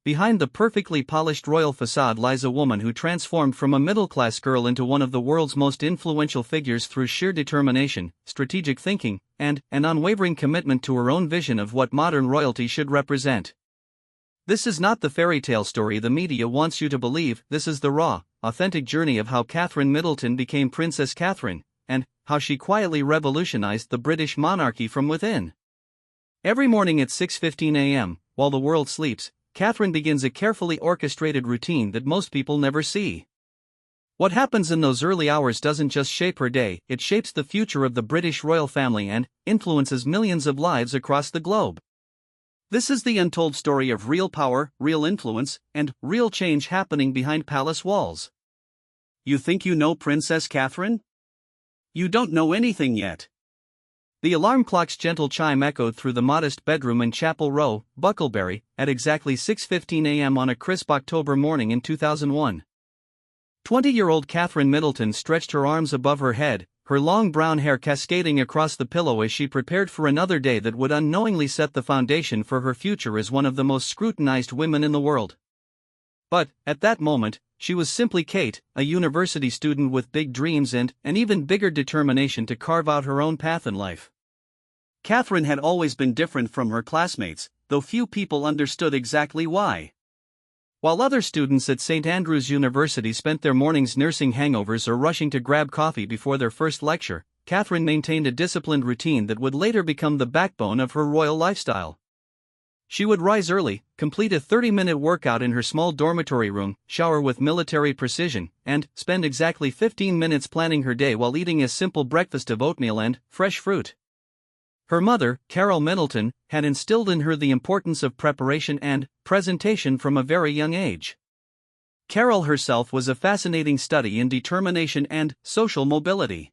behind the perfectly polished royal facade lies a woman who transformed from a middle-class girl into one of the world's most influential figures through sheer determination, strategic thinking, and an unwavering commitment to her own vision of what modern royalty should represent. This is not the fairy tale story the media wants you to believe. This is the raw, authentic journey of how Catherine Middleton became Princess Catherine, and how she quietly revolutionized the British monarchy from within. Every morning at 6:15 a.m., while the world sleeps, Catherine begins a carefully orchestrated routine that most people never see. What happens in those early hours doesn't just shape her day, it shapes the future of the British royal family and influences millions of lives across the globe. This is the untold story of real power, real influence, and real change happening behind palace walls. You think you know Princess Catherine? You don't know anything yet. The alarm clock's gentle chime echoed through the modest bedroom in Chapel Row, Bucklebury, at exactly 6:15 a.m. on a crisp October morning in 2001. 20-year-old Catherine Middleton stretched her arms above her head, her long brown hair cascading across the pillow as she prepared for another day that would unknowingly set the foundation for her future as one of the most scrutinized women in the world. But, at that moment, she was simply Kate, a university student with big dreams and an even bigger determination to carve out her own path in life. Catherine had always been different from her classmates, though few people understood exactly why. While other students at St. Andrews University spent their mornings nursing hangovers or rushing to grab coffee before their first lecture, Catherine maintained a disciplined routine that would later become the backbone of her royal lifestyle. She would rise early, complete a 30-minute workout in her small dormitory room, shower with military precision, and spend exactly 15 minutes planning her day while eating a simple breakfast of oatmeal and fresh fruit. Her mother, Carol Middleton, had instilled in her the importance of preparation and presentation from a very young age. Carol herself was a fascinating study in determination and social mobility.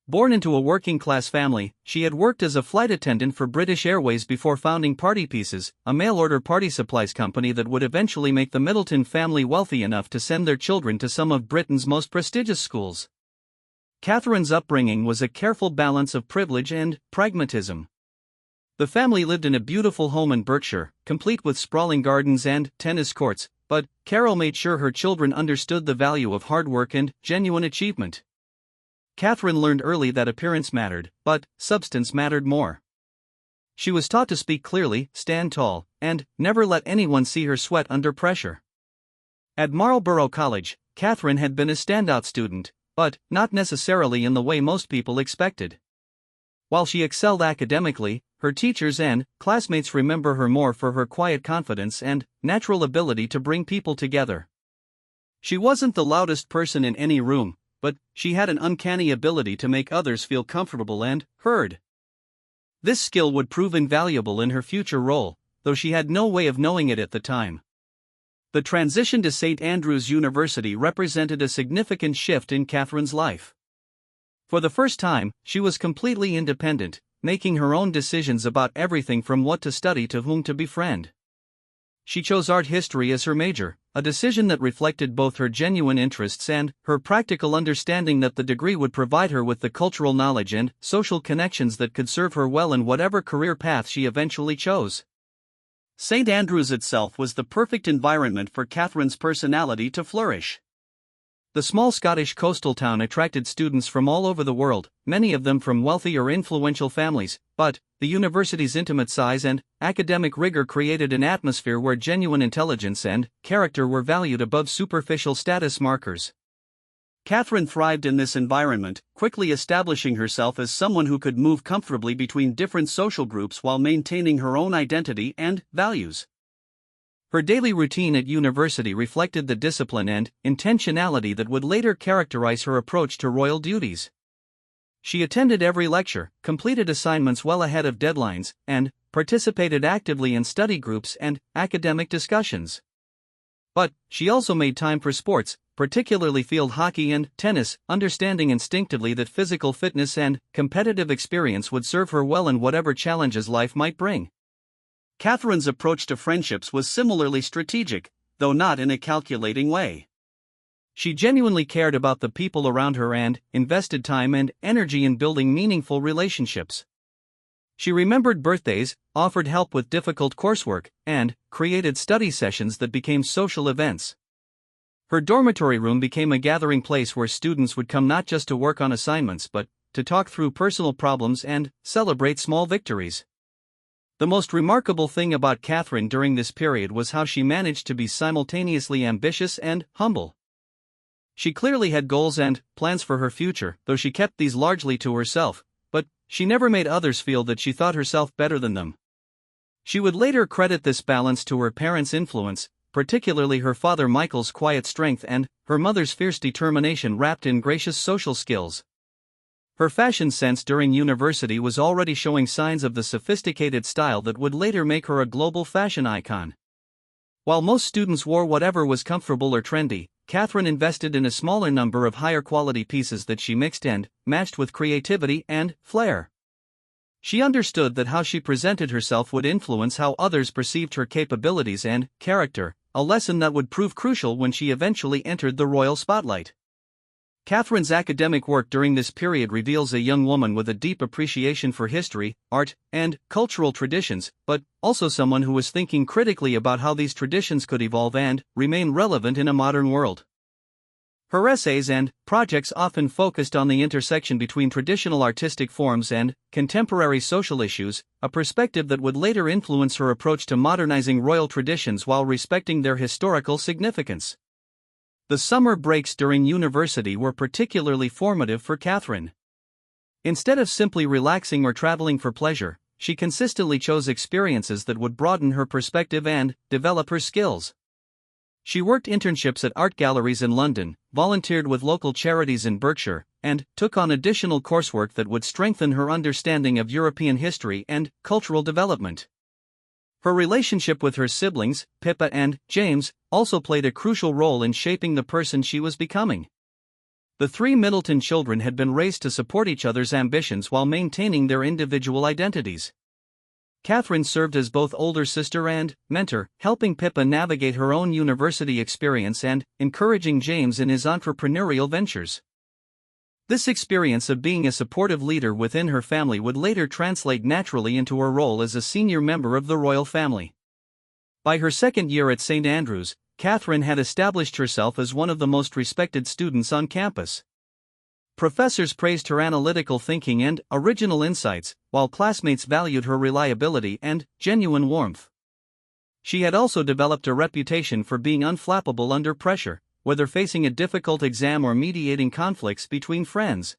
Born into a working-class family, she had worked as a flight attendant for British Airways before founding Party Pieces, a mail-order party supplies company that would eventually make the Middleton family wealthy enough to send their children to some of Britain's most prestigious schools. Catherine's upbringing was a careful balance of privilege and pragmatism. The family lived in a beautiful home in Berkshire, complete with sprawling gardens and tennis courts, but Carol made sure her children understood the value of hard work and genuine achievement. Catherine learned early that appearance mattered, but substance mattered more. She was taught to speak clearly, stand tall, and never let anyone see her sweat under pressure. At Marlborough College, Catherine had been a standout student, but not necessarily in the way most people expected. While she excelled academically, her teachers and classmates remember her more for her quiet confidence and natural ability to bring people together. She wasn't the loudest person in any room, but she had an uncanny ability to make others feel comfortable and heard. This skill would prove invaluable in her future role, though she had no way of knowing it at the time. The transition to St. Andrews University represented a significant shift in Catherine's life. For the first time, she was completely independent, making her own decisions about everything from what to study to whom to befriend. She chose art history as her major, a decision that reflected both her genuine interests and her practical understanding that the degree would provide her with the cultural knowledge and social connections that could serve her well in whatever career path she eventually chose. St. Andrews itself was the perfect environment for Catherine's personality to flourish. The small Scottish coastal town attracted students from all over the world, many of them from wealthy or influential families, but the university's intimate size and academic rigor created an atmosphere where genuine intelligence and character were valued above superficial status markers. Catherine thrived in this environment, quickly establishing herself as someone who could move comfortably between different social groups while maintaining her own identity and values. Her daily routine at university reflected the discipline and intentionality that would later characterize her approach to royal duties. She attended every lecture, completed assignments well ahead of deadlines, and participated actively in study groups and academic discussions. But she also made time for sports, particularly field hockey and tennis, understanding instinctively that physical fitness and competitive experience would serve her well in whatever challenges life might bring. Catherine's approach to friendships was similarly strategic, though not in a calculating way. She genuinely cared about the people around her and invested time and energy in building meaningful relationships. She remembered birthdays, offered help with difficult coursework, and created study sessions that became social events. Her dormitory room became a gathering place where students would come not just to work on assignments but to talk through personal problems and celebrate small victories. The most remarkable thing about Catherine during this period was how she managed to be simultaneously ambitious and humble. She clearly had goals and plans for her future, though she kept these largely to herself, but she never made others feel that she thought herself better than them. She would later credit this balance to her parents' influence, particularly her father Michael's quiet strength and her mother's fierce determination wrapped in gracious social skills. Her fashion sense during university was already showing signs of the sophisticated style that would later make her a global fashion icon. While most students wore whatever was comfortable or trendy, Catherine invested in a smaller number of higher quality pieces that she mixed and matched with creativity and flair. She understood that how she presented herself would influence how others perceived her capabilities and character, a lesson that would prove crucial when she eventually entered the royal spotlight. Catherine's academic work during this period reveals a young woman with a deep appreciation for history, art, and cultural traditions, but also someone who was thinking critically about how these traditions could evolve and remain relevant in a modern world. Her essays and projects often focused on the intersection between traditional artistic forms and contemporary social issues, a perspective that would later influence her approach to modernizing royal traditions while respecting their historical significance. The summer breaks during university were particularly formative for Catherine. Instead of simply relaxing or traveling for pleasure, she consistently chose experiences that would broaden her perspective and develop her skills. She worked internships at art galleries in London, volunteered with local charities in Berkshire, and took on additional coursework that would strengthen her understanding of European history and cultural development. Her relationship with her siblings, Pippa and James, also played a crucial role in shaping the person she was becoming. The three Middleton children had been raised to support each other's ambitions while maintaining their individual identities. Catherine served as both older sister and mentor, helping Pippa navigate her own university experience and encouraging James in his entrepreneurial ventures. This experience of being a supportive leader within her family would later translate naturally into her role as a senior member of the royal family. By her second year at St. Andrews, Catherine had established herself as one of the most respected students on campus. Professors praised her analytical thinking and original insights, while classmates valued her reliability and genuine warmth. She had also developed a reputation for being unflappable under pressure, whether facing a difficult exam or mediating conflicts between friends.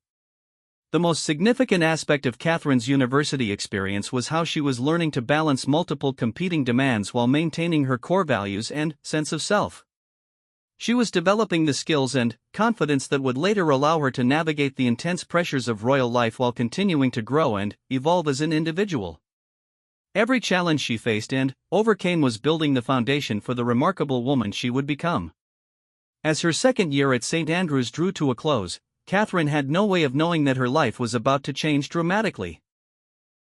The most significant aspect of Catherine's university experience was how she was learning to balance multiple competing demands while maintaining her core values and sense of self. She was developing the skills and confidence that would later allow her to navigate the intense pressures of royal life while continuing to grow and evolve as an individual. Every challenge she faced and overcame was building the foundation for the remarkable woman she would become. As her second year at St. Andrews drew to a close, Catherine had no way of knowing that her life was about to change dramatically.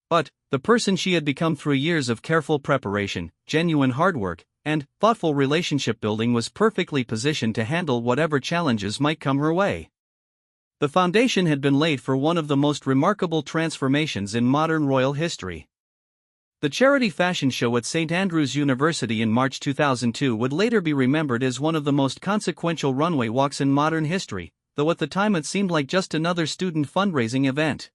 But the person she had become through years of careful preparation, genuine hard work, and thoughtful relationship building was perfectly positioned to handle whatever challenges might come her way. The foundation had been laid for one of the most remarkable transformations in modern royal history. The charity fashion show at St. Andrews University in March 2002 would later be remembered as one of the most consequential runway walks in modern history, though at the time it seemed like just another student fundraising event.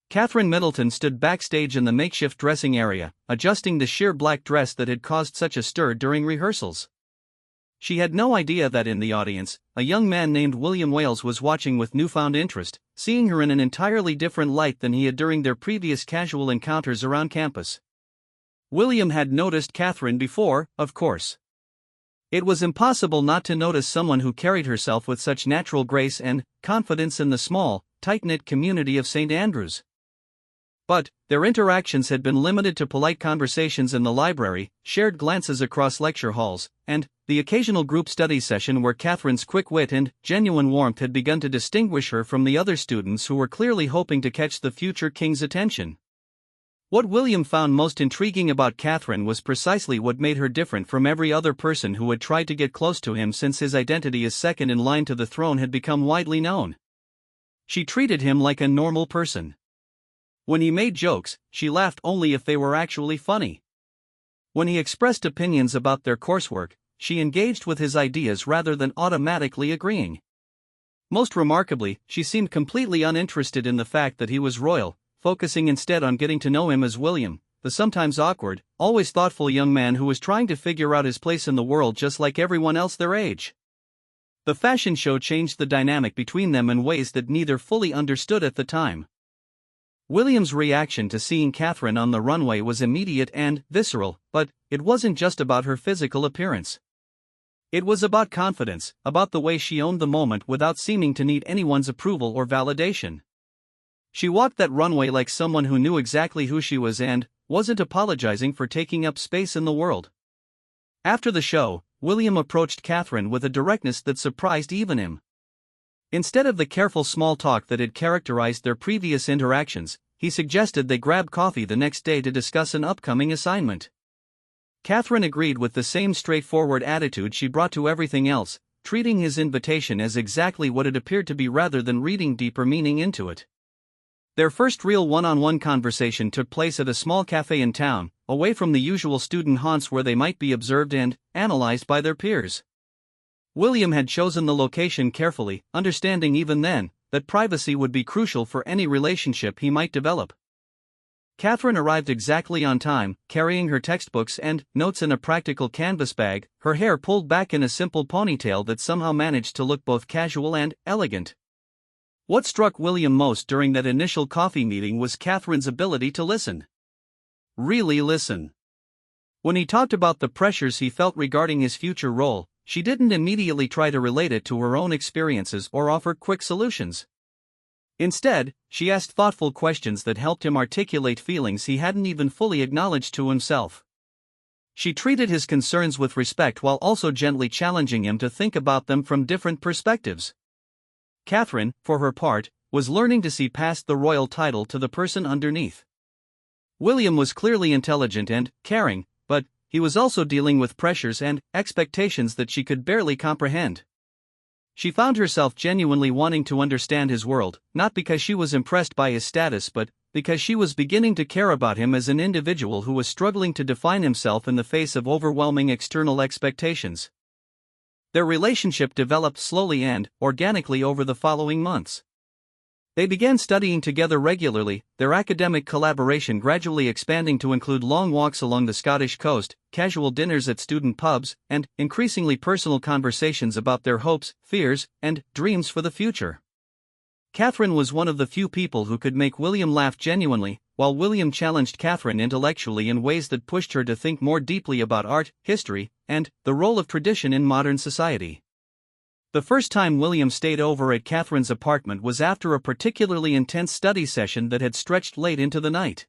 Catherine Middleton stood backstage in the makeshift dressing area, adjusting the sheer black dress that had caused such a stir during rehearsals. She had no idea that in the audience, a young man named William Wales was watching with newfound interest, seeing her in an entirely different light than he had during their previous casual encounters around campus. William had noticed Catherine before, of course. It was impossible not to notice someone who carried herself with such natural grace and confidence in the small, tight-knit community of St. Andrews. But their interactions had been limited to polite conversations in the library, shared glances across lecture halls, and the occasional group study session where Catherine's quick wit and genuine warmth had begun to distinguish her from the other students who were clearly hoping to catch the future king's attention. What William found most intriguing about Catherine was precisely what made her different from every other person who had tried to get close to him since his identity as second in line to the throne had become widely known. She treated him like a normal person. When he made jokes, she laughed only if they were actually funny. When he expressed opinions about their coursework, she engaged with his ideas rather than automatically agreeing. Most remarkably, she seemed completely uninterested in the fact that he was royal, focusing instead on getting to know him as William, the sometimes awkward, always thoughtful young man who was trying to figure out his place in the world just like everyone else their age. The fashion show changed the dynamic between them in ways that neither fully understood at the time. William's reaction to seeing Catherine on the runway was immediate and visceral, but it wasn't just about her physical appearance. It was about confidence, about the way she owned the moment without seeming to need anyone's approval or validation. She walked that runway like someone who knew exactly who she was and wasn't apologizing for taking up space in the world. After the show, William approached Catherine with a directness that surprised even him. Instead of the careful small talk that had characterized their previous interactions, he suggested they grab coffee the next day to discuss an upcoming assignment. Catherine agreed with the same straightforward attitude she brought to everything else, treating his invitation as exactly what it appeared to be rather than reading deeper meaning into it. Their first real one-on-one conversation took place at a small cafe in town, away from the usual student haunts where they might be observed and analyzed by their peers. William had chosen the location carefully, understanding even then that privacy would be crucial for any relationship he might develop. Catherine arrived exactly on time, carrying her textbooks and notes in a practical canvas bag, her hair pulled back in a simple ponytail that somehow managed to look both casual and elegant. What struck William most during that initial coffee meeting was Catherine's ability to listen. Really listen. When he talked about the pressures he felt regarding his future role, she didn't immediately try to relate it to her own experiences or offer quick solutions. Instead, she asked thoughtful questions that helped him articulate feelings he hadn't even fully acknowledged to himself. She treated his concerns with respect while also gently challenging him to think about them from different perspectives. Catherine, for her part, was learning to see past the royal title to the person underneath. William was clearly intelligent and caring, but he was also dealing with pressures and expectations that she could barely comprehend. She found herself genuinely wanting to understand his world, not because she was impressed by his status but because she was beginning to care about him as an individual who was struggling to define himself in the face of overwhelming external expectations. Their relationship developed slowly and organically over the following months. They began studying together regularly, their academic collaboration gradually expanding to include long walks along the Scottish coast, casual dinners at student pubs, and increasingly personal conversations about their hopes, fears, and dreams for the future. Catherine was one of the few people who could make William laugh genuinely, while William challenged Catherine intellectually in ways that pushed her to think more deeply about art, history, and the role of tradition in modern society. The first time William stayed over at Catherine's apartment was after a particularly intense study session that had stretched late into the night.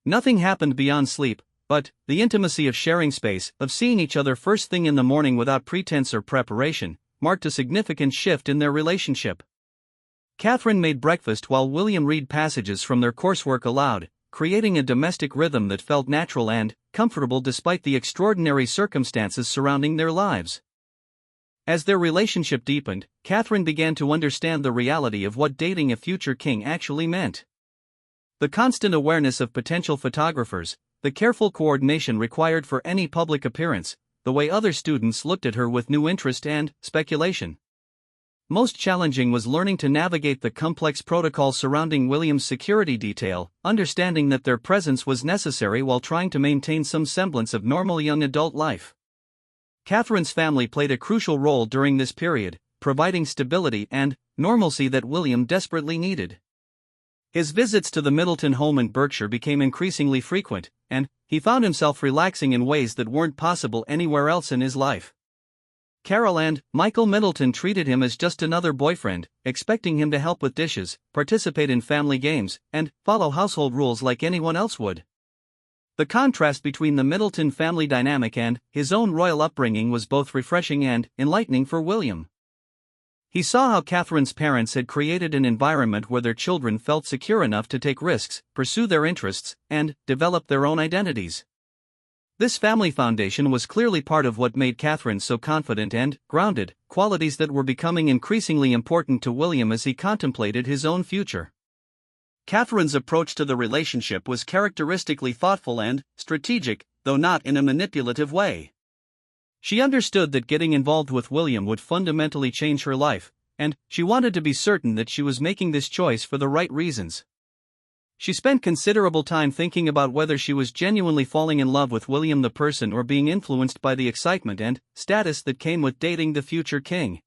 Nothing happened beyond sleep, but the intimacy of sharing space, of seeing each other first thing in the morning without pretense or preparation, marked a significant shift in their relationship. Catherine made breakfast while William read passages from their coursework aloud, creating a domestic rhythm that felt natural and comfortable despite the extraordinary circumstances surrounding their lives. As their relationship deepened, Catherine began to understand the reality of what dating a future king actually meant. The constant awareness of potential photographers, the careful coordination required for any public appearance, the way other students looked at her with new interest and speculation. Most challenging was learning to navigate the complex protocols surrounding William's security detail, understanding that their presence was necessary while trying to maintain some semblance of normal young adult life. Catherine's family played a crucial role during this period, providing stability and normalcy that William desperately needed. His visits to the Middleton home in Berkshire became increasingly frequent, and he found himself relaxing in ways that weren't possible anywhere else in his life. Carol and Michael Middleton treated him as just another boyfriend, expecting him to help with dishes, participate in family games, and follow household rules like anyone else would. The contrast between the Middleton family dynamic and his own royal upbringing was both refreshing and enlightening for William. He saw how Catherine's parents had created an environment where their children felt secure enough to take risks, pursue their interests, and develop their own identities. This family foundation was clearly part of what made Catherine so confident and grounded, qualities that were becoming increasingly important to William as he contemplated his own future. Catherine's approach to the relationship was characteristically thoughtful and strategic, though not in a manipulative way. She understood that getting involved with William would fundamentally change her life, and she wanted to be certain that she was making this choice for the right reasons. She spent considerable time thinking about whether she was genuinely falling in love with William the person or being influenced by the excitement and status that came with dating the future king.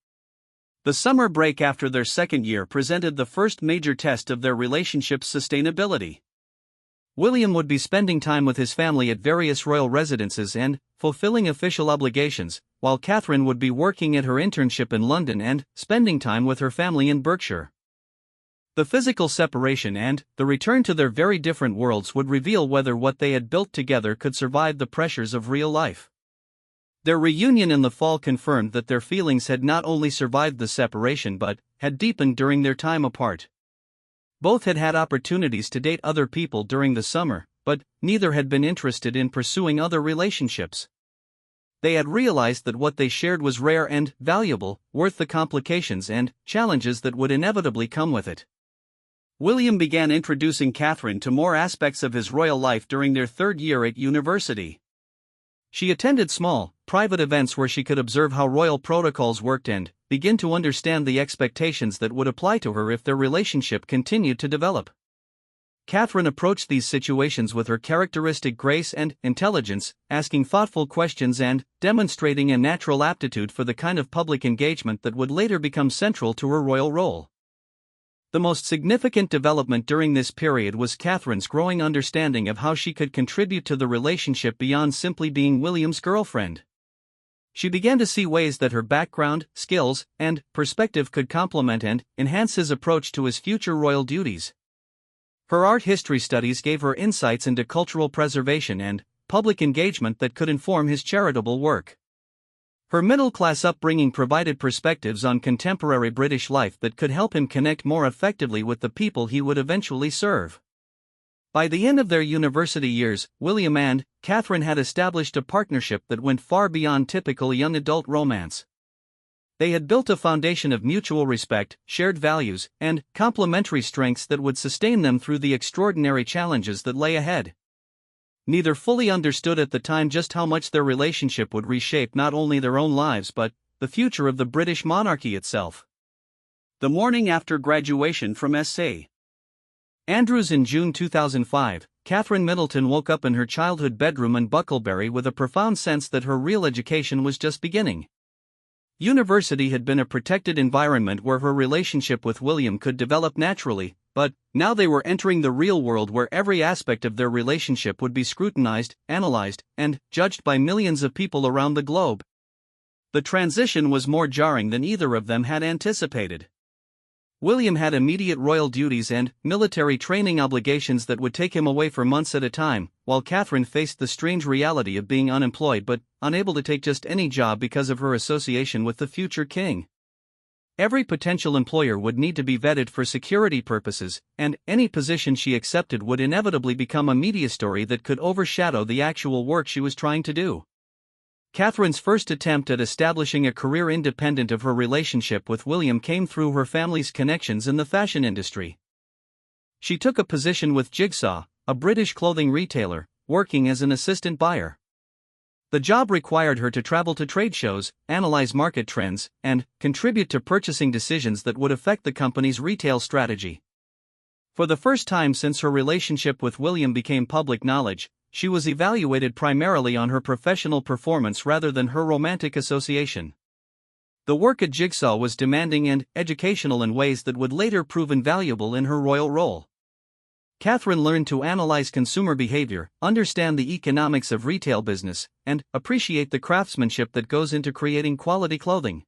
The summer break after their second year presented the first major test of their relationship's sustainability. William would be spending time with his family at various royal residences and fulfilling official obligations, while Catherine would be working at her internship in London and spending time with her family in Berkshire. The physical separation and the return to their very different worlds would reveal whether what they had built together could survive the pressures of real life. Their reunion in the fall confirmed that their feelings had not only survived the separation but had deepened during their time apart. Both had had opportunities to date other people during the summer, but neither had been interested in pursuing other relationships. They had realized that what they shared was rare and valuable, worth the complications and challenges that would inevitably come with it. William began introducing Catherine to more aspects of his royal life during their third year at university. She attended small, private events where she could observe how royal protocols worked and begin to understand the expectations that would apply to her if their relationship continued to develop. Catherine approached these situations with her characteristic grace and intelligence, asking thoughtful questions and demonstrating a natural aptitude for the kind of public engagement that would later become central to her royal role. The most significant development during this period was Catherine's growing understanding of how she could contribute to the relationship beyond simply being William's girlfriend. She began to see ways that her background, skills, and perspective could complement and enhance his approach to his future royal duties. Her art history studies gave her insights into cultural preservation and public engagement that could inform his charitable work. Her middle-class upbringing provided perspectives on contemporary British life that could help him connect more effectively with the people he would eventually serve. By the end of their university years, William and Catherine had established a partnership that went far beyond typical young adult romance. They had built a foundation of mutual respect, shared values, and complementary strengths that would sustain them through the extraordinary challenges that lay ahead. Neither fully understood at the time just how much their relationship would reshape not only their own lives but the future of the British monarchy itself. The morning after graduation from St. Andrews in June 2005, Catherine Middleton woke up in her childhood bedroom in Bucklebury with a profound sense that her real education was just beginning. University had been a protected environment where her relationship with William could develop naturally, but now they were entering the real world where every aspect of their relationship would be scrutinized, analyzed, and judged by millions of people around the globe. The transition was more jarring than either of them had anticipated. William had immediate royal duties and military training obligations that would take him away for months at a time, while Catherine faced the strange reality of being unemployed but unable to take just any job because of her association with the future king. Every potential employer would need to be vetted for security purposes, and any position she accepted would inevitably become a media story that could overshadow the actual work she was trying to do. Catherine's first attempt at establishing a career independent of her relationship with William came through her family's connections in the fashion industry. She took a position with Jigsaw, a British clothing retailer, working as an assistant buyer. The job required her to travel to trade shows, analyze market trends, and contribute to purchasing decisions that would affect the company's retail strategy. For the first time since her relationship with William became public knowledge, she was evaluated primarily on her professional performance rather than her romantic association. The work at Jigsaw was demanding and educational in ways that would later prove invaluable in her royal role. Catherine learned to analyze consumer behavior, understand the economics of retail business, and appreciate the craftsmanship that goes into creating quality clothing.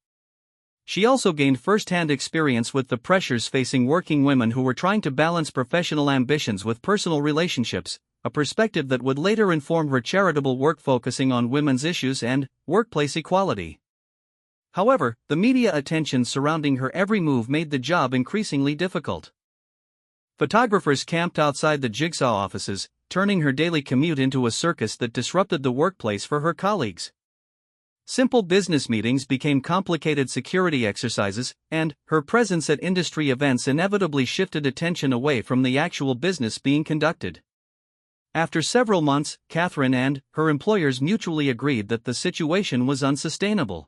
She also gained first-hand experience with the pressures facing working women who were trying to balance professional ambitions with personal relationships, a perspective that would later inform her charitable work focusing on women's issues and workplace equality. However, the media attention surrounding her every move made the job increasingly difficult. Photographers camped outside the Jigsaw offices, turning her daily commute into a circus that disrupted the workplace for her colleagues. Simple business meetings became complicated security exercises, and her presence at industry events inevitably shifted attention away from the actual business being conducted. After several months, Catherine and her employers mutually agreed that the situation was unsustainable.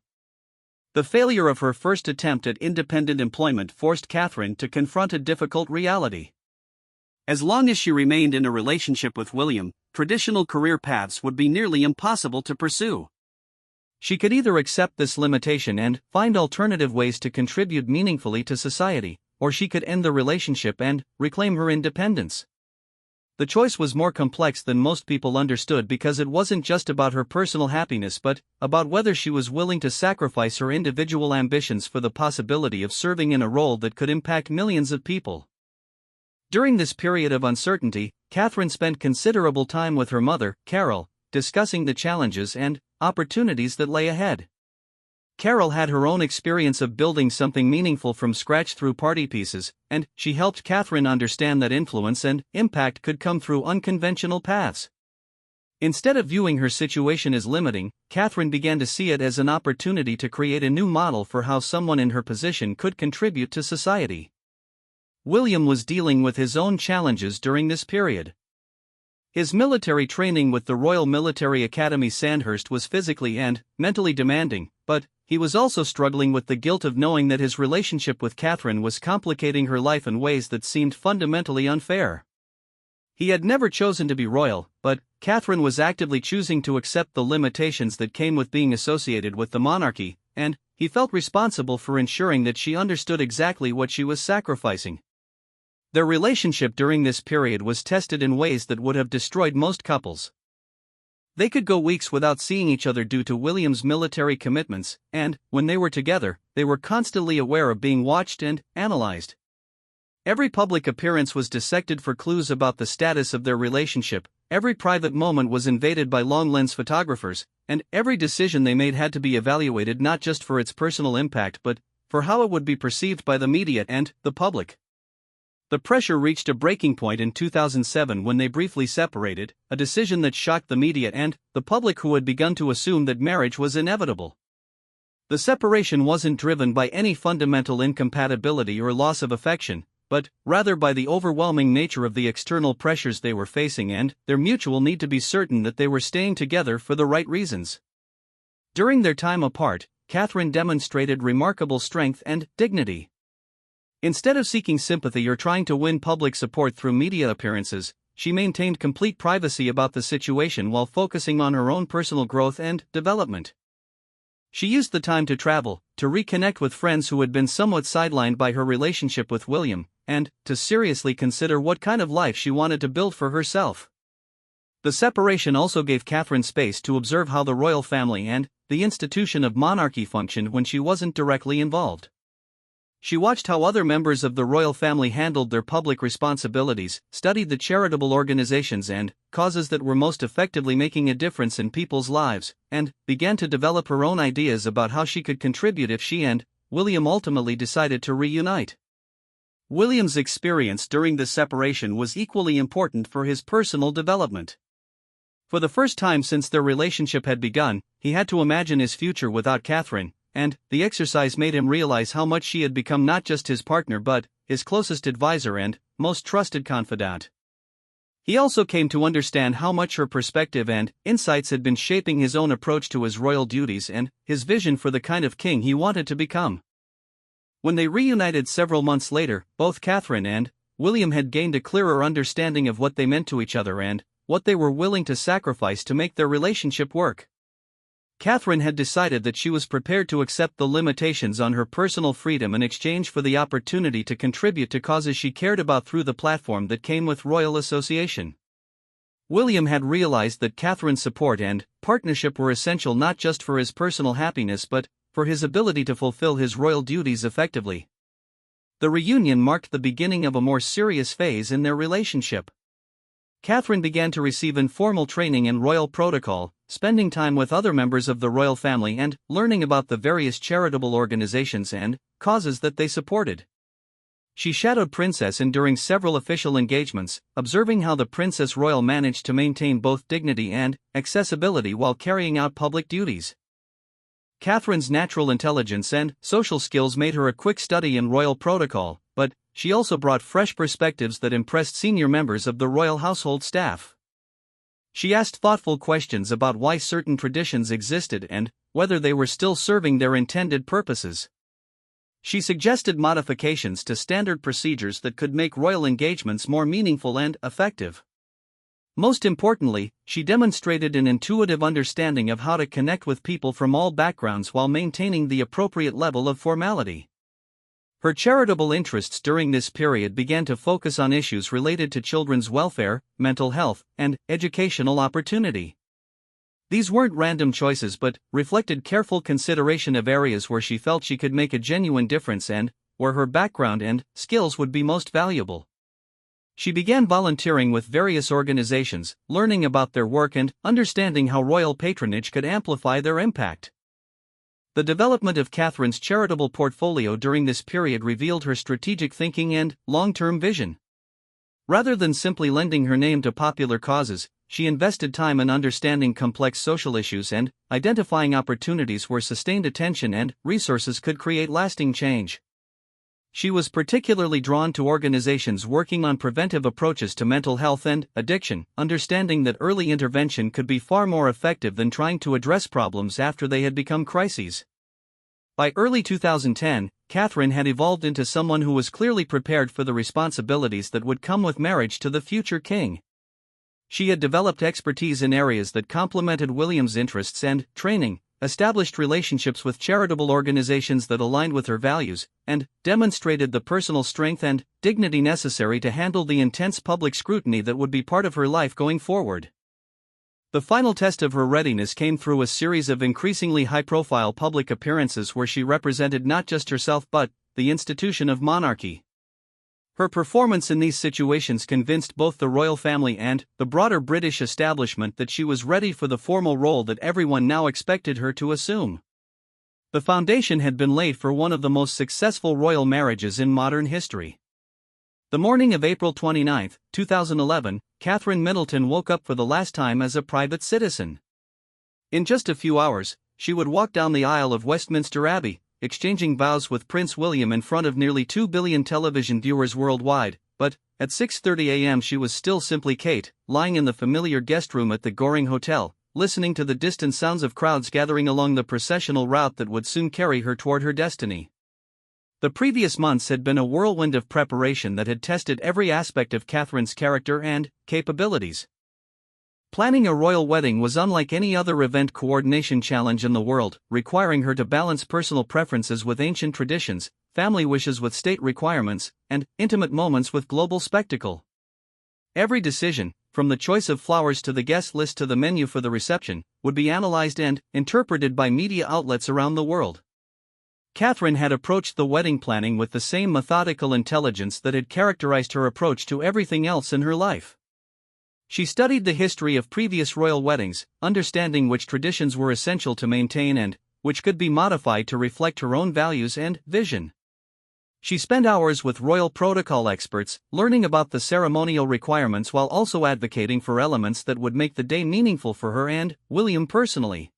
The failure of her first attempt at independent employment forced Catherine to confront a difficult reality. As long as she remained in a relationship with William, traditional career paths would be nearly impossible to pursue. She could either accept this limitation and find alternative ways to contribute meaningfully to society, or she could end the relationship and reclaim her independence. The choice was more complex than most people understood because it wasn't just about her personal happiness but about whether she was willing to sacrifice her individual ambitions for the possibility of serving in a role that could impact millions of people. During this period of uncertainty, Catherine spent considerable time with her mother, Carol, discussing the challenges and opportunities that lay ahead. Carol had her own experience of building something meaningful from scratch through party pieces, and she helped Catherine understand that influence and impact could come through unconventional paths. Instead of viewing her situation as limiting, Catherine began to see it as an opportunity to create a new model for how someone in her position could contribute to society. William was dealing with his own challenges during this period. His military training with the Royal Military Academy Sandhurst was physically and mentally demanding, but he was also struggling with the guilt of knowing that his relationship with Catherine was complicating her life in ways that seemed fundamentally unfair. He had never chosen to be royal, but Catherine was actively choosing to accept the limitations that came with being associated with the monarchy, and he felt responsible for ensuring that she understood exactly what she was sacrificing. Their relationship during this period was tested in ways that would have destroyed most couples. They could go weeks without seeing each other due to William's military commitments, and, when they were together, they were constantly aware of being watched and analyzed. Every public appearance was dissected for clues about the status of their relationship, every private moment was invaded by long-lens photographers, and every decision they made had to be evaluated not just for its personal impact but for how it would be perceived by the media and the public. The pressure reached a breaking point in 2007 when they briefly separated, a decision that shocked the media and the public who had begun to assume that marriage was inevitable. The separation wasn't driven by any fundamental incompatibility or loss of affection, but rather by the overwhelming nature of the external pressures they were facing and their mutual need to be certain that they were staying together for the right reasons. During their time apart, Catherine demonstrated remarkable strength and dignity. Instead of seeking sympathy or trying to win public support through media appearances, she maintained complete privacy about the situation while focusing on her own personal growth and development. She used the time to travel, to reconnect with friends who had been somewhat sidelined by her relationship with William, and to seriously consider what kind of life she wanted to build for herself. The separation also gave Catherine space to observe how the royal family and the institution of monarchy functioned when she wasn't directly involved. She watched how other members of the royal family handled their public responsibilities, studied the charitable organizations and causes that were most effectively making a difference in people's lives, and began to develop her own ideas about how she could contribute if she and William ultimately decided to reunite. William's experience during this separation was equally important for his personal development. For the first time since their relationship had begun, he had to imagine his future without Catherine, and the exercise made him realize how much she had become not just his partner but his closest advisor and most trusted confidant. He also came to understand how much her perspective and insights had been shaping his own approach to his royal duties and his vision for the kind of king he wanted to become. When they reunited several months later, both Catherine and William had gained a clearer understanding of what they meant to each other and what they were willing to sacrifice to make their relationship work. Catherine had decided that she was prepared to accept the limitations on her personal freedom in exchange for the opportunity to contribute to causes she cared about through the platform that came with royal association. William had realized that Catherine's support and partnership were essential not just for his personal happiness but for his ability to fulfill his royal duties effectively. The reunion marked the beginning of a more serious phase in their relationship. Catherine began to receive informal training in royal protocol, spending time with other members of the royal family and learning about the various charitable organizations and causes that they supported. She shadowed Princess during several official engagements, observing how the Princess Royal managed to maintain both dignity and accessibility while carrying out public duties. Catherine's natural intelligence and social skills made her a quick study in royal protocol, but she also brought fresh perspectives that impressed senior members of the royal household staff. She asked thoughtful questions about why certain traditions existed and whether they were still serving their intended purposes. She suggested modifications to standard procedures that could make royal engagements more meaningful and effective. Most importantly, she demonstrated an intuitive understanding of how to connect with people from all backgrounds while maintaining the appropriate level of formality. Her charitable interests during this period began to focus on issues related to children's welfare, mental health, and educational opportunity. These weren't random choices but reflected careful consideration of areas where she felt she could make a genuine difference and where her background and skills would be most valuable. She began volunteering with various organizations, learning about their work and understanding how royal patronage could amplify their impact. The development of Catherine's charitable portfolio during this period revealed her strategic thinking and long-term vision. Rather than simply lending her name to popular causes, she invested time in understanding complex social issues and identifying opportunities where sustained attention and resources could create lasting change. She was particularly drawn to organizations working on preventive approaches to mental health and addiction, understanding that early intervention could be far more effective than trying to address problems after they had become crises. By early 2010, Catherine had evolved into someone who was clearly prepared for the responsibilities that would come with marriage to the future king. She had developed expertise in areas that complemented William's interests and training, established relationships with charitable organizations that aligned with her values, and demonstrated the personal strength and dignity necessary to handle the intense public scrutiny that would be part of her life going forward. The final test of her readiness came through a series of increasingly high-profile public appearances where she represented not just herself but the institution of monarchy. Her performance in these situations convinced both the royal family and the broader British establishment that she was ready for the formal role that everyone now expected her to assume. The foundation had been laid for one of the most successful royal marriages in modern history. The morning of April 29, 2011, Catherine Middleton woke up for the last time as a private citizen. In just a few hours, she would walk down the aisle of Westminster Abbey, exchanging vows with Prince William in front of nearly 2 billion television viewers worldwide, but at 6:30 a.m. she was still simply Kate, lying in the familiar guest room at the Goring Hotel, listening to the distant sounds of crowds gathering along the processional route that would soon carry her toward her destiny. The previous months had been a whirlwind of preparation that had tested every aspect of Catherine's character and capabilities. Planning a royal wedding was unlike any other event coordination challenge in the world, requiring her to balance personal preferences with ancient traditions, family wishes with state requirements, and intimate moments with global spectacle. Every decision, from the choice of flowers to the guest list to the menu for the reception, would be analyzed and interpreted by media outlets around the world. Catherine had approached the wedding planning with the same methodical intelligence that had characterized her approach to everything else in her life. She studied the history of previous royal weddings, understanding which traditions were essential to maintain and which could be modified to reflect her own values and vision. She spent hours with royal protocol experts, learning about the ceremonial requirements while also advocating for elements that would make the day meaningful for her and William personally.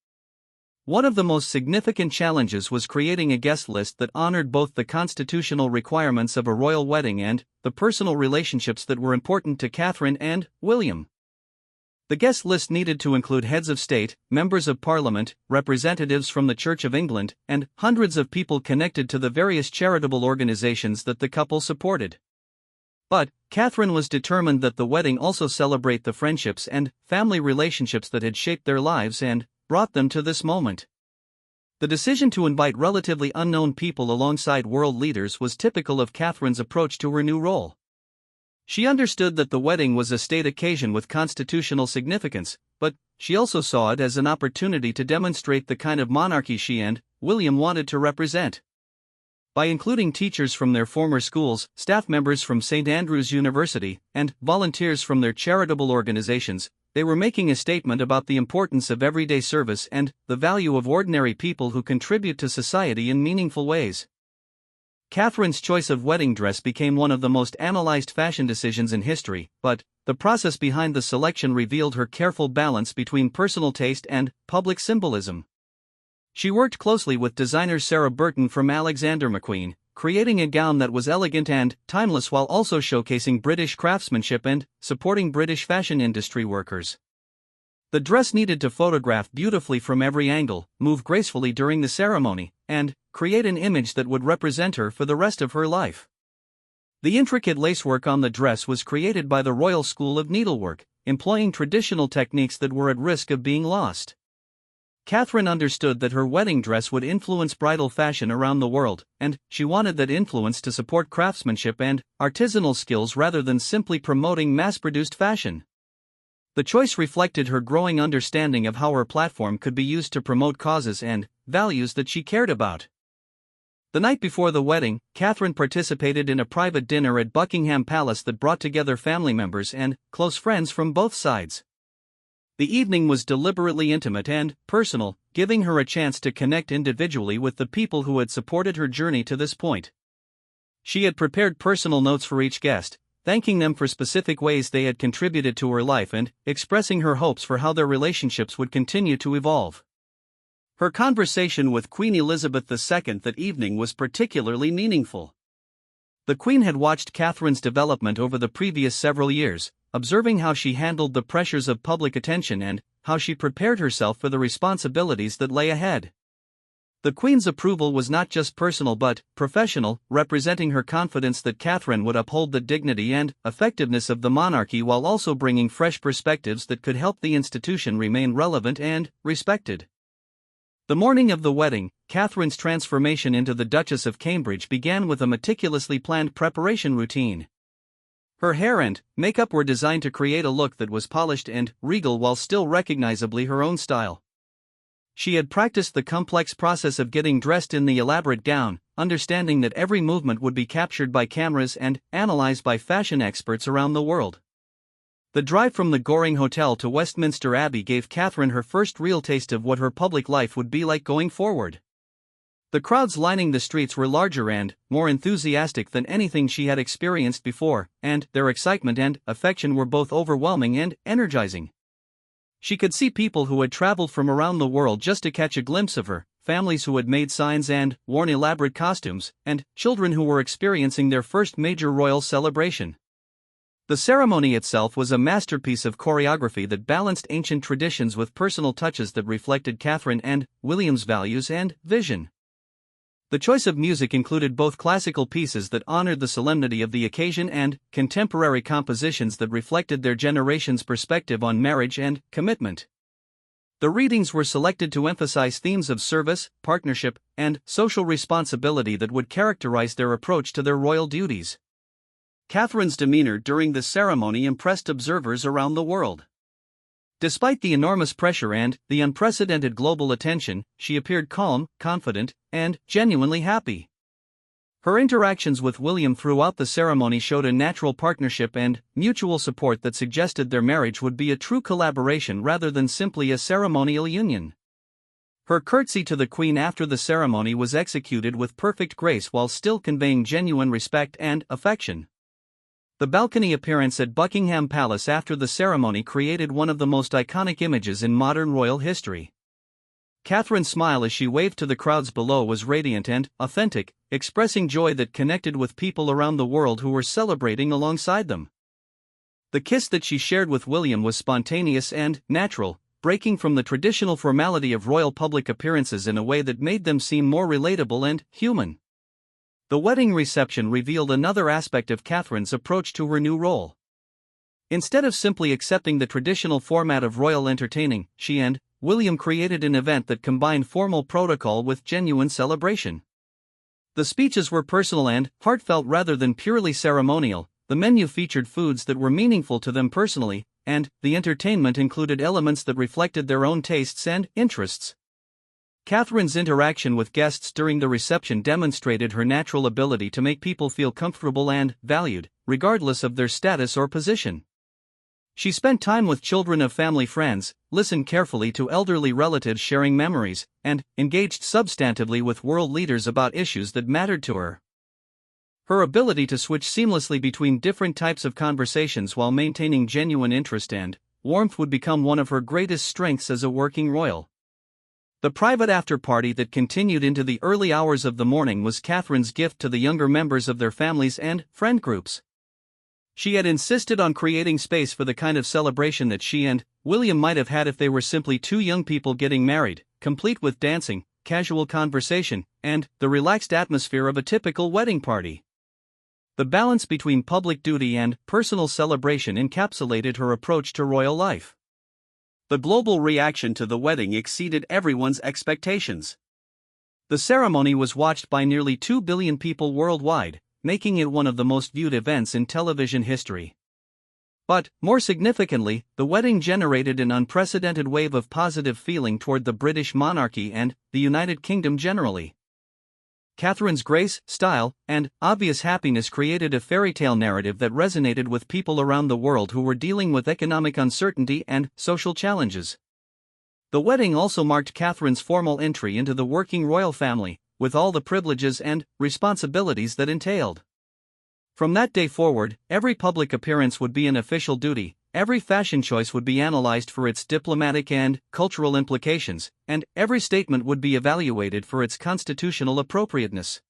One of the most significant challenges was creating a guest list that honored both the constitutional requirements of a royal wedding and the personal relationships that were important to Catherine and William. The guest list needed to include heads of state, members of parliament, representatives from the Church of England, and hundreds of people connected to the various charitable organizations that the couple supported. But Catherine was determined that the wedding also celebrate the friendships and family relationships that had shaped their lives and brought them to this moment. The decision to invite relatively unknown people alongside world leaders was typical of Catherine's approach to her new role. She understood that the wedding was a state occasion with constitutional significance, but she also saw it as an opportunity to demonstrate the kind of monarchy she and William wanted to represent. By including teachers from their former schools, staff members from St. Andrews University, and volunteers from their charitable organizations, they were making a statement about the importance of everyday service and the value of ordinary people who contribute to society in meaningful ways. Catherine's choice of wedding dress became one of the most analyzed fashion decisions in history, but the process behind the selection revealed her careful balance between personal taste and public symbolism. She worked closely with designer Sarah Burton from Alexander McQueen, creating a gown that was elegant and timeless while also showcasing British craftsmanship and supporting British fashion industry workers. The dress needed to photograph beautifully from every angle, move gracefully during the ceremony, and create an image that would represent her for the rest of her life. The intricate lacework on the dress was created by the Royal School of Needlework, employing traditional techniques that were at risk of being lost. Catherine understood that her wedding dress would influence bridal fashion around the world, and she wanted that influence to support craftsmanship and artisanal skills rather than simply promoting mass-produced fashion. The choice reflected her growing understanding of how her platform could be used to promote causes and values that she cared about. The night before the wedding, Catherine participated in a private dinner at Buckingham Palace that brought together family members and close friends from both sides. The evening was deliberately intimate and personal, giving her a chance to connect individually with the people who had supported her journey to this point. She had prepared personal notes for each guest, thanking them for specific ways they had contributed to her life and expressing her hopes for how their relationships would continue to evolve. Her conversation with Queen Elizabeth II that evening was particularly meaningful. The Queen had watched Catherine's development over the previous several years, observing how she handled the pressures of public attention and how she prepared herself for the responsibilities that lay ahead. The Queen's approval was not just personal but professional, representing her confidence that Catherine would uphold the dignity and effectiveness of the monarchy while also bringing fresh perspectives that could help the institution remain relevant and respected. The morning of the wedding, Catherine's transformation into the Duchess of Cambridge began with a meticulously planned preparation routine. Her hair and makeup were designed to create a look that was polished and regal while still recognizably her own style. She had practiced the complex process of getting dressed in the elaborate gown, understanding that every movement would be captured by cameras and analyzed by fashion experts around the world. The drive from the Goring Hotel to Westminster Abbey gave Catherine her first real taste of what her public life would be like going forward. The crowds lining the streets were larger and more enthusiastic than anything she had experienced before, and their excitement and affection were both overwhelming and energizing. She could see people who had traveled from around the world just to catch a glimpse of her, families who had made signs and worn elaborate costumes, and children who were experiencing their first major royal celebration. The ceremony itself was a masterpiece of choreography that balanced ancient traditions with personal touches that reflected Catherine and William's values and vision. The choice of music included both classical pieces that honored the solemnity of the occasion and contemporary compositions that reflected their generation's perspective on marriage and commitment. The readings were selected to emphasize themes of service, partnership, and social responsibility that would characterize their approach to their royal duties. Catherine's demeanor during the ceremony impressed observers around the world. Despite the enormous pressure and the unprecedented global attention, she appeared calm, confident, and genuinely happy. Her interactions with William throughout the ceremony showed a natural partnership and mutual support that suggested their marriage would be a true collaboration rather than simply a ceremonial union. Her curtsy to the Queen after the ceremony was executed with perfect grace while still conveying genuine respect and affection. The balcony appearance at Buckingham Palace after the ceremony created one of the most iconic images in modern royal history. Catherine's smile as she waved to the crowds below was radiant and authentic, expressing joy that connected with people around the world who were celebrating alongside them. The kiss that she shared with William was spontaneous and natural, breaking from the traditional formality of royal public appearances in a way that made them seem more relatable and human. The wedding reception revealed another aspect of Catherine's approach to her new role. Instead of simply accepting the traditional format of royal entertaining, she and William created an event that combined formal protocol with genuine celebration. The speeches were personal and heartfelt rather than purely ceremonial. The menu featured foods that were meaningful to them personally, and the entertainment included elements that reflected their own tastes and interests. Catherine's interaction with guests during the reception demonstrated her natural ability to make people feel comfortable and valued, regardless of their status or position. She spent time with children of family friends, listened carefully to elderly relatives sharing memories, and engaged substantively with world leaders about issues that mattered to her. Her ability to switch seamlessly between different types of conversations while maintaining genuine interest and warmth would become one of her greatest strengths as a working royal. The private after-party that continued into the early hours of the morning was Catherine's gift to the younger members of their families and friend groups. She had insisted on creating space for the kind of celebration that she and William might have had if they were simply two young people getting married, complete with dancing, casual conversation, and the relaxed atmosphere of a typical wedding party. The balance between public duty and personal celebration encapsulated her approach to royal life. The global reaction to the wedding exceeded everyone's expectations. The ceremony was watched by nearly 2 billion people worldwide, making it one of the most viewed events in television history. But, more significantly, the wedding generated an unprecedented wave of positive feeling toward the British monarchy and the United Kingdom generally. Catherine's grace, style, and obvious happiness created a fairy tale narrative that resonated with people around the world who were dealing with economic uncertainty and social challenges. The wedding also marked Catherine's formal entry into the working royal family, with all the privileges and responsibilities that entailed. From that day forward, every public appearance would be an official duty, every fashion choice would be analyzed for its diplomatic and cultural implications, and every statement would be evaluated for its constitutional appropriateness.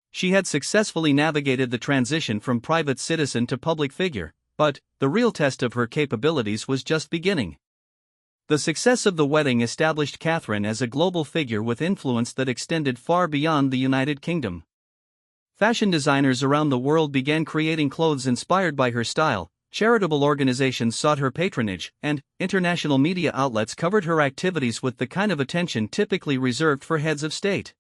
She had successfully navigated the transition from private citizen to public figure, but the real test of her capabilities was just beginning. The success of the wedding established Catherine as a global figure with influence that extended far beyond the United Kingdom. Fashion designers around the world began creating clothes inspired by her style, charitable organizations sought her patronage, and international media outlets covered her activities with the kind of attention typically reserved for heads of state.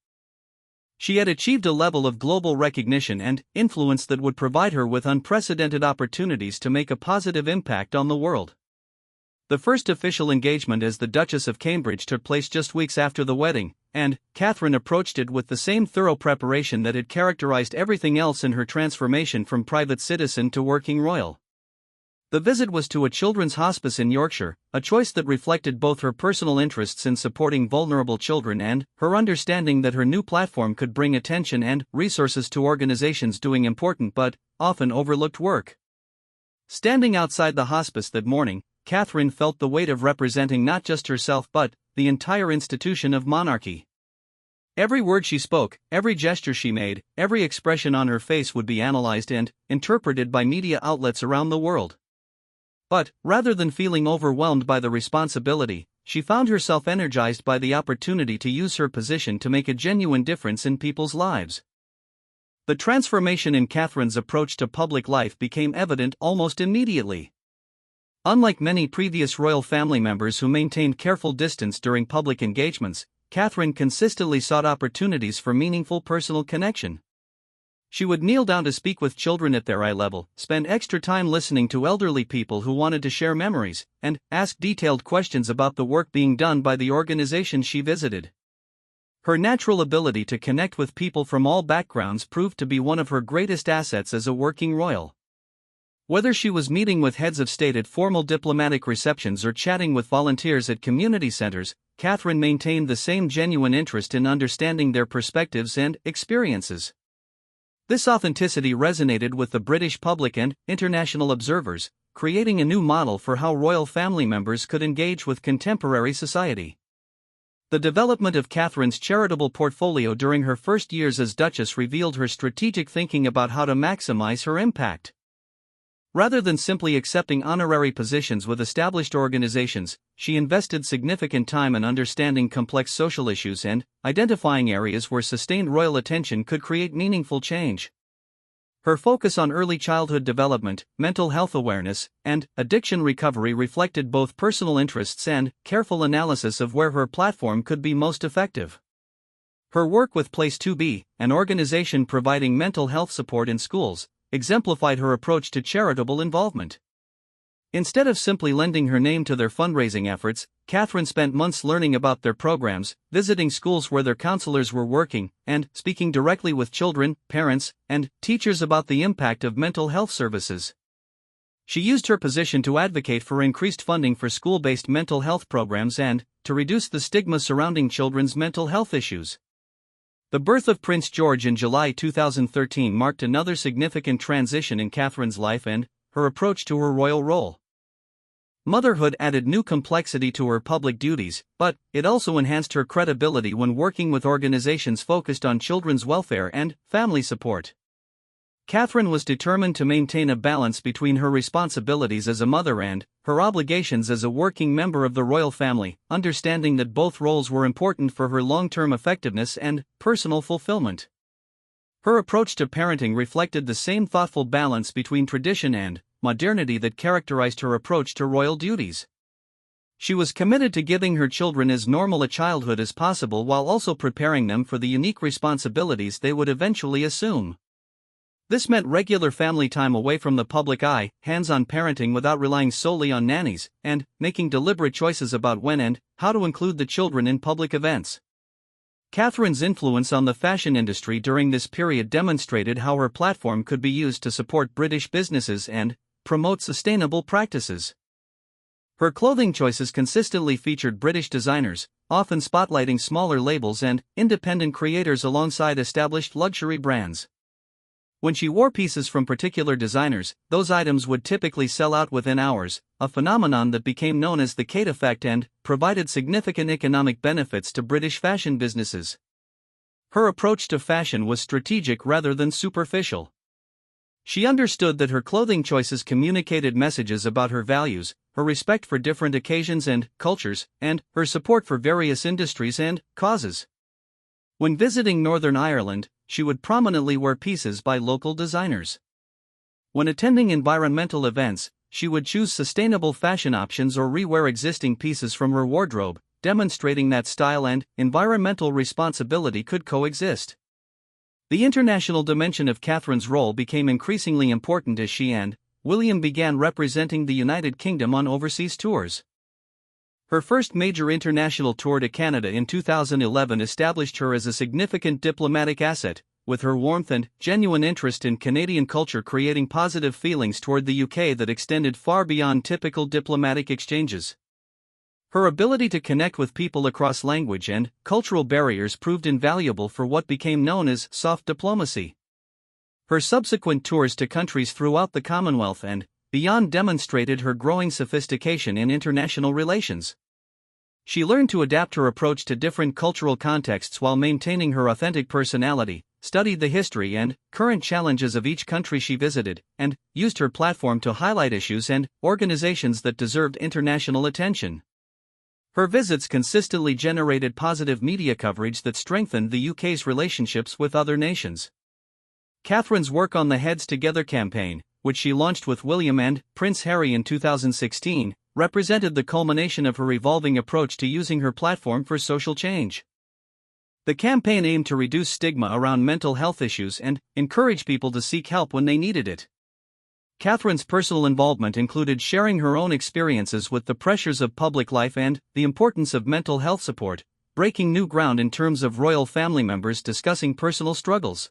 She had achieved a level of global recognition and influence that would provide her with unprecedented opportunities to make a positive impact on the world. The first official engagement as the Duchess of Cambridge took place just weeks after the wedding, and Catherine approached it with the same thorough preparation that had characterized everything else in her transformation from private citizen to working royal. The visit was to a children's hospice in Yorkshire, a choice that reflected both her personal interests in supporting vulnerable children and her understanding that her new platform could bring attention and resources to organizations doing important but often overlooked work. Standing outside the hospice that morning, Catherine felt the weight of representing not just herself but the entire institution of monarchy. Every word she spoke, every gesture she made, every expression on her face would be analyzed and interpreted by media outlets around the world. But, rather than feeling overwhelmed by the responsibility, she found herself energized by the opportunity to use her position to make a genuine difference in people's lives. The transformation in Catherine's approach to public life became evident almost immediately. Unlike many previous royal family members who maintained careful distance during public engagements, Catherine consistently sought opportunities for meaningful personal connection. She would kneel down to speak with children at their eye level, spend extra time listening to elderly people who wanted to share memories, and ask detailed questions about the work being done by the organizations she visited. Her natural ability to connect with people from all backgrounds proved to be one of her greatest assets as a working royal. Whether she was meeting with heads of state at formal diplomatic receptions or chatting with volunteers at community centers, Catherine maintained the same genuine interest in understanding their perspectives and experiences. This authenticity resonated with the British public and international observers, creating a new model for how royal family members could engage with contemporary society. The development of Catherine's charitable portfolio during her first years as Duchess revealed her strategic thinking about how to maximize her impact. Rather than simply accepting honorary positions with established organizations, she invested significant time in understanding complex social issues and identifying areas where sustained royal attention could create meaningful change. Her focus on early childhood development, mental health awareness, and addiction recovery reflected both personal interests and careful analysis of where her platform could be most effective. Her work with Place 2B, an organization providing mental health support in schools, exemplified her approach to charitable involvement. Instead of simply lending her name to their fundraising efforts, Catherine spent months learning about their programs, visiting schools where their counselors were working, and speaking directly with children, parents, and teachers about the impact of mental health services. She used her position to advocate for increased funding for school-based mental health programs and to reduce the stigma surrounding children's mental health issues. The birth of Prince George in July 2013 marked another significant transition in Catherine's life and her approach to her royal role. Motherhood added new complexity to her public duties, but it also enhanced her credibility when working with organizations focused on children's welfare and family support. Catherine was determined to maintain a balance between her responsibilities as a mother and her obligations as a working member of the royal family, understanding that both roles were important for her long-term effectiveness and personal fulfillment. Her approach to parenting reflected the same thoughtful balance between tradition and modernity that characterized her approach to royal duties. She was committed to giving her children as normal a childhood as possible while also preparing them for the unique responsibilities they would eventually assume. This meant regular family time away from the public eye, hands-on parenting without relying solely on nannies, and making deliberate choices about when and how to include the children in public events. Catherine's influence on the fashion industry during this period demonstrated how her platform could be used to support British businesses and promote sustainable practices. Her clothing choices consistently featured British designers, often spotlighting smaller labels and independent creators alongside established luxury brands. When she wore pieces from particular designers, those items would typically sell out within hours, a phenomenon that became known as the Kate effect and provided significant economic benefits to British fashion businesses. Her approach to fashion was strategic rather than superficial. She understood that her clothing choices communicated messages about her values, her respect for different occasions and cultures, and her support for various industries and causes. When visiting Northern Ireland, she would prominently wear pieces by local designers. When attending environmental events, she would choose sustainable fashion options or rewear existing pieces from her wardrobe, demonstrating that style and environmental responsibility could coexist. The international dimension of Catherine's role became increasingly important as she and William began representing the United Kingdom on overseas tours. Her first major international tour to Canada in 2011 established her as a significant diplomatic asset, with her warmth and genuine interest in Canadian culture creating positive feelings toward the UK that extended far beyond typical diplomatic exchanges. Her ability to connect with people across language and cultural barriers proved invaluable for what became known as soft diplomacy. Her subsequent tours to countries throughout the Commonwealth and beyond demonstrated her growing sophistication in international relations. She learned to adapt her approach to different cultural contexts while maintaining her authentic personality, studied the history and current challenges of each country she visited, and used her platform to highlight issues and organizations that deserved international attention. Her visits consistently generated positive media coverage that strengthened the UK's relationships with other nations. Catherine's work on the Heads Together campaign, which she launched with William and Prince Harry in 2016, represented the culmination of her evolving approach to using her platform for social change. The campaign aimed to reduce stigma around mental health issues and encourage people to seek help when they needed it. Catherine's personal involvement included sharing her own experiences with the pressures of public life and the importance of mental health support, breaking new ground in terms of royal family members discussing personal struggles.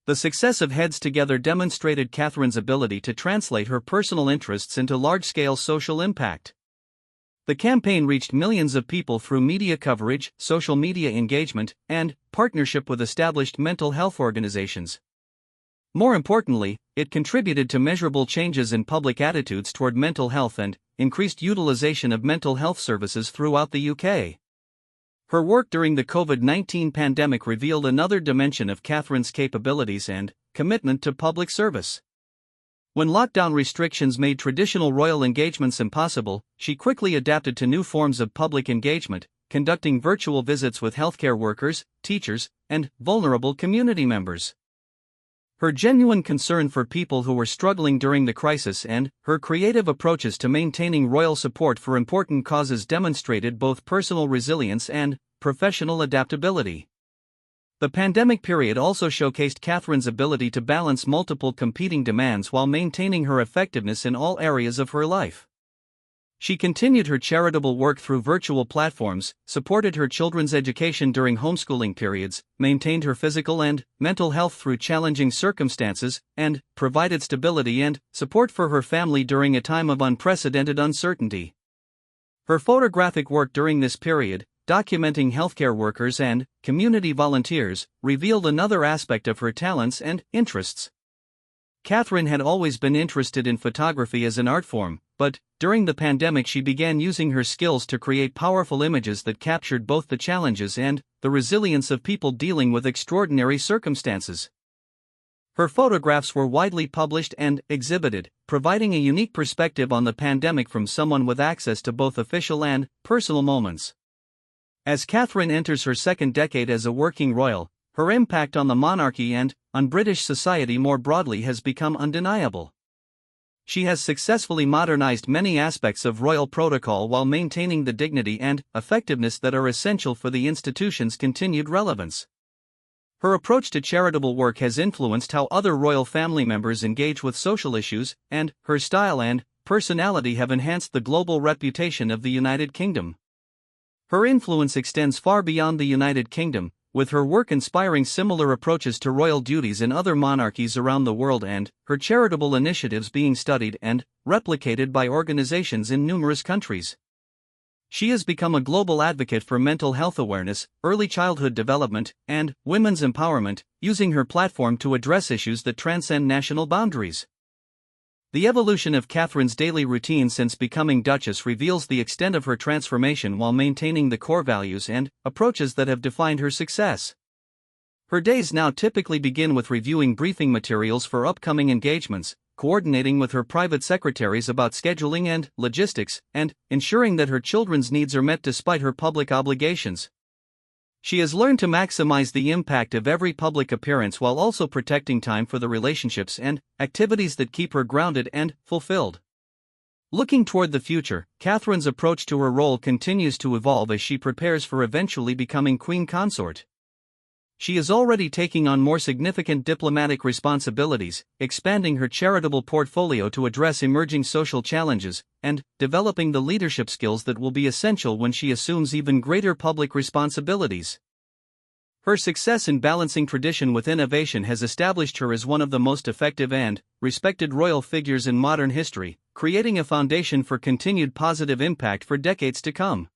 The success of Heads Together demonstrated Catherine's ability to translate her personal interests into large-scale social impact. The campaign reached millions of people through media coverage, social media engagement, and partnership with established mental health organizations. More importantly, it contributed to measurable changes in public attitudes toward mental health and increased utilization of mental health services throughout the UK. Her work during the COVID-19 pandemic revealed another dimension of Catherine's capabilities and commitment to public service. When lockdown restrictions made traditional royal engagements impossible, she quickly adapted to new forms of public engagement, conducting virtual visits with healthcare workers, teachers, and vulnerable community members. Her genuine concern for people who were struggling during the crisis and her creative approaches to maintaining royal support for important causes demonstrated both personal resilience and professional adaptability. The pandemic period also showcased Catherine's ability to balance multiple competing demands while maintaining her effectiveness in all areas of her life. She continued her charitable work through virtual platforms, supported her children's education during homeschooling periods, maintained her physical and mental health through challenging circumstances, and provided stability and support for her family during a time of unprecedented uncertainty. Her photographic work during this period, documenting healthcare workers and community volunteers, revealed another aspect of her talents and interests. Catherine had always been interested in photography as an art form, but during the pandemic she began using her skills to create powerful images that captured both the challenges and the resilience of people dealing with extraordinary circumstances. Her photographs were widely published and exhibited, providing a unique perspective on the pandemic from someone with access to both official and personal moments. As Catherine enters her second decade as a working royal, her impact on the monarchy and on British society more broadly has become undeniable. She has successfully modernized many aspects of royal protocol while maintaining the dignity and effectiveness that are essential for the institution's continued relevance. Her approach to charitable work has influenced how other royal family members engage with social issues, and her style and personality have enhanced the global reputation of the United Kingdom. Her influence extends far beyond the United Kingdom, with her work inspiring similar approaches to royal duties in other monarchies around the world and her charitable initiatives being studied and replicated by organizations in numerous countries. She has become a global advocate for mental health awareness, early childhood development, and women's empowerment, using her platform to address issues that transcend national boundaries. The evolution of Catherine's daily routine since becoming Duchess reveals the extent of her transformation while maintaining the core values and approaches that have defined her success. Her days now typically begin with reviewing briefing materials for upcoming engagements, coordinating with her private secretaries about scheduling and logistics, and ensuring that her children's needs are met despite her public obligations. She has learned to maximize the impact of every public appearance while also protecting time for the relationships and activities that keep her grounded and fulfilled. Looking toward the future, Catherine's approach to her role continues to evolve as she prepares for eventually becoming Queen Consort. She is already taking on more significant diplomatic responsibilities, expanding her charitable portfolio to address emerging social challenges, and developing the leadership skills that will be essential when she assumes even greater public responsibilities. Her success in balancing tradition with innovation has established her as one of the most effective and respected royal figures in modern history, creating a foundation for continued positive impact for decades to come.